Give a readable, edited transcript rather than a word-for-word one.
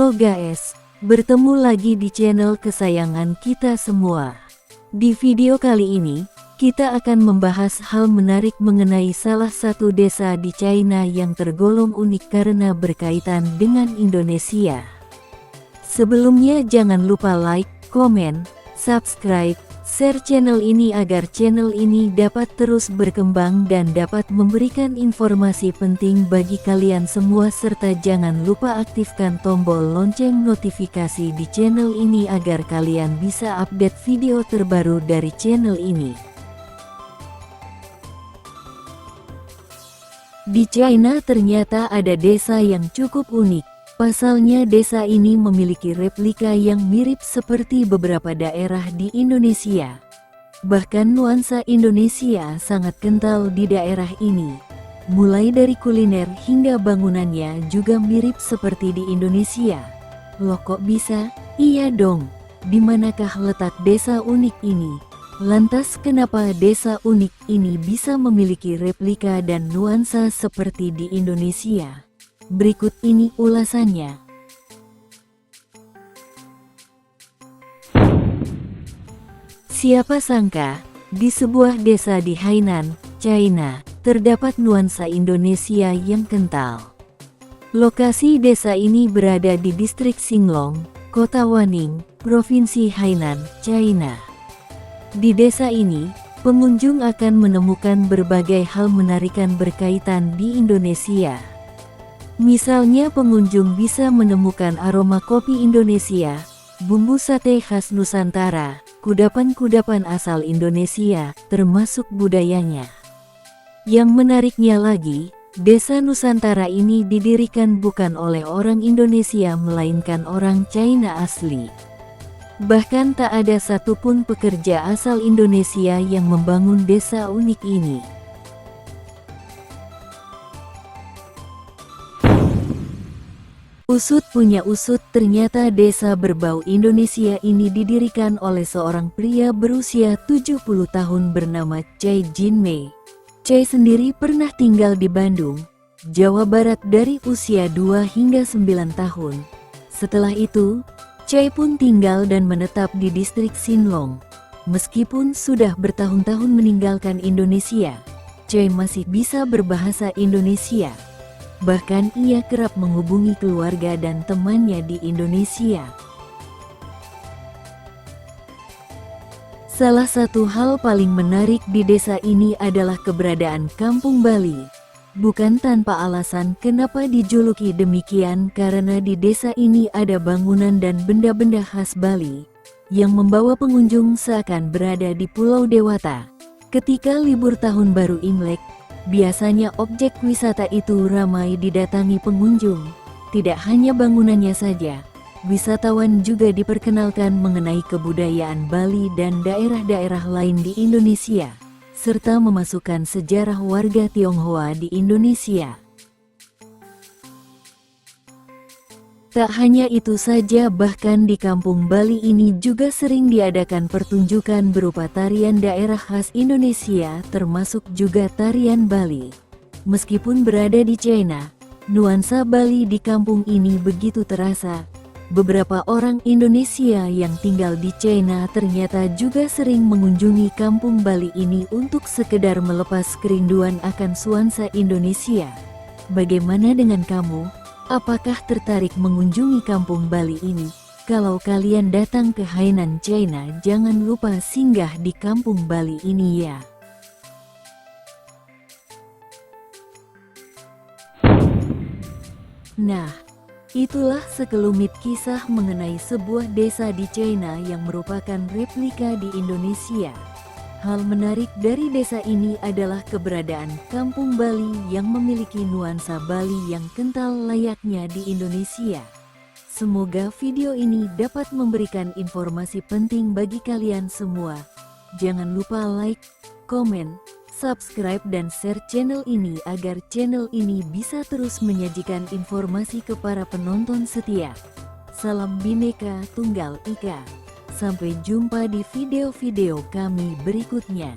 Halo guys, bertemu lagi di channel kesayangan kita semua. Di video kali ini, kita akan membahas hal menarik mengenai salah satu desa di China yang tergolong unik karena berkaitan dengan Indonesia. Sebelumnya jangan lupa like, komen, subscribe, share channel ini agar channel ini dapat terus berkembang dan dapat memberikan informasi penting bagi kalian semua, serta jangan lupa aktifkan tombol lonceng notifikasi di channel ini agar kalian bisa update video terbaru dari channel ini. Di China ternyata ada desa yang cukup unik. Pasalnya desa ini memiliki replika yang mirip seperti beberapa daerah di Indonesia. Bahkan nuansa Indonesia sangat kental di daerah ini. Mulai dari kuliner hingga bangunannya juga mirip seperti di Indonesia. Loh kok bisa? Iya dong. Di manakah letak desa unik ini? Lantas kenapa desa unik ini bisa memiliki replika dan nuansa seperti di Indonesia? Berikut ini ulasannya. Siapa sangka, di sebuah desa di Hainan, China, terdapat nuansa Indonesia yang kental. Lokasi desa ini berada di distrik Xinglong, Kota Wanning, Provinsi Hainan, China. Di desa ini, pengunjung akan menemukan berbagai hal menarikan berkaitan di Indonesia. Misalnya pengunjung bisa menemukan aroma kopi Indonesia, bumbu sate khas Nusantara, kudapan-kudapan asal Indonesia, termasuk budayanya. Yang menariknya lagi, desa Nusantara ini didirikan bukan oleh orang Indonesia melainkan orang China asli. Bahkan tak ada satupun pekerja asal Indonesia yang membangun desa unik ini. Usut punya usut, ternyata desa berbau Indonesia ini didirikan oleh seorang pria berusia 70 tahun bernama Chai Jinmei. Chai sendiri pernah tinggal di Bandung, Jawa Barat dari usia 2 hingga 9 tahun. Setelah itu, Chai pun tinggal dan menetap di distrik Xinglong. Meskipun sudah bertahun-tahun meninggalkan Indonesia, Chai masih bisa berbahasa Indonesia. Bahkan ia kerap menghubungi keluarga dan temannya di Indonesia. Salah satu hal paling menarik di desa ini adalah keberadaan Kampung Bali. Bukan tanpa alasan kenapa dijuluki demikian, karena di desa ini ada bangunan dan benda-benda khas Bali yang membawa pengunjung seakan berada di Pulau Dewata. Ketika libur tahun baru Imlek, biasanya objek wisata itu ramai didatangi pengunjung. Tidak hanya bangunannya saja, wisatawan juga diperkenalkan mengenai kebudayaan Bali dan daerah-daerah lain di Indonesia, serta memasukkan sejarah warga Tionghoa di Indonesia. Tak hanya itu saja, bahkan di Kampung Bali ini juga sering diadakan pertunjukan berupa tarian daerah khas Indonesia, termasuk juga tarian Bali. Meskipun berada di China, nuansa Bali di kampung ini begitu terasa. Beberapa orang Indonesia yang tinggal di China ternyata juga sering mengunjungi Kampung Bali ini untuk sekedar melepas kerinduan akan nuansa Indonesia. Bagaimana dengan kamu? Apakah tertarik mengunjungi Kampung Bali ini? Kalau kalian datang ke Hainan, China, jangan lupa singgah di Kampung Bali ini ya. Nah, itulah sekelumit kisah mengenai sebuah desa di China yang merupakan replika di Indonesia. Hal menarik dari desa ini adalah keberadaan Kampung Bali yang memiliki nuansa Bali yang kental layaknya di Indonesia. Semoga video ini dapat memberikan informasi penting bagi kalian semua. Jangan lupa like, komen, subscribe dan share channel ini agar channel ini bisa terus menyajikan informasi ke para penonton setia. Salam Bhinneka Tunggal Ika. Sampai jumpa di video-video kami berikutnya.